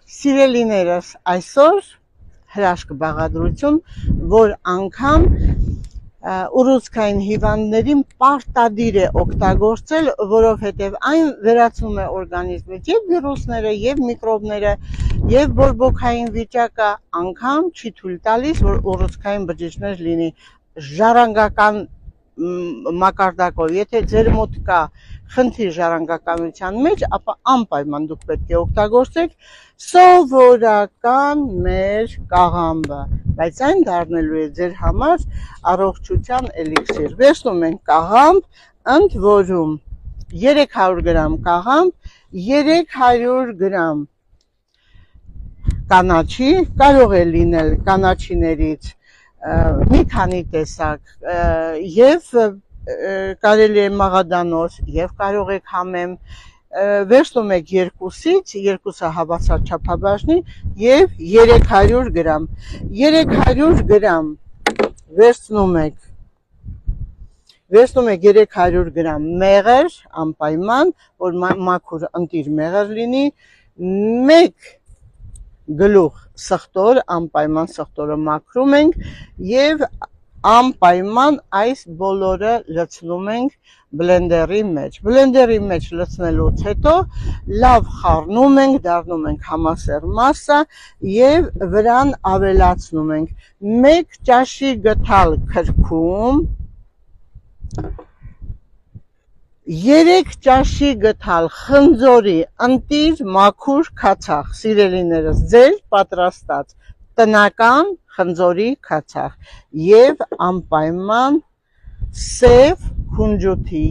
Սիրելիներս, այսօր հրաշք բաղադրություն, որ անգամ ուռուցքային հիվանդներին պարտադիր է օգտագործել, որովհետև այն վերացնում է օրգանիզմից եւ վիրուսները, եւ միկրոբները, եւ բորբոքային վիճակը, անգամ չի թույլ տալիս, որ ուռուցքային բջիջներ լինի ժառանգական մակարդակով, եթե ձեր մոտ կա խնդիր ժառանգականության մեջ, ապա անպայման դուք պետք է օգտագործեք սովորական մեր կաղամբը, բայց այն դառնելու է ձեր համար առողջության էլիքսիր։ Վերցնում ենք կաղամբ, ընդ որում 300 գրամ կաղամբ, 300 գրամ կանաչի, կարող է լինել կանաչիներից մի քանի տեսակ, եւ կարելի է մաղադանոց, եւ կարող եք համեմ, վերցնում եք երկուսը հավասար չափաբաժնի եւ 300 գրամ, 300 գրամ վերցնում եք 300 գրամ մեղր, անպայման, որ մաքուր ընտիր մեղր լինի, 1 գլուխ սխտոր, անպայման սխտորը մաքրում ենք եւ անպայման այս բոլորը լցնում ենք բլենդերի մեջ։ Բլենդերի մեջ լցնելուց հետո լավ խառնում ենք, դառնում ենք համասեռ մասսա եւ վրան ավելացնում ենք 1 ճաշի գթալ քրքում, 3 ճաշի գթալ խնձորի ընտիր մաքուր քացախ, սիրելիներս, ձեր պատրաստած տնական խնձորի քացախ եւ անպայման սև քունջութի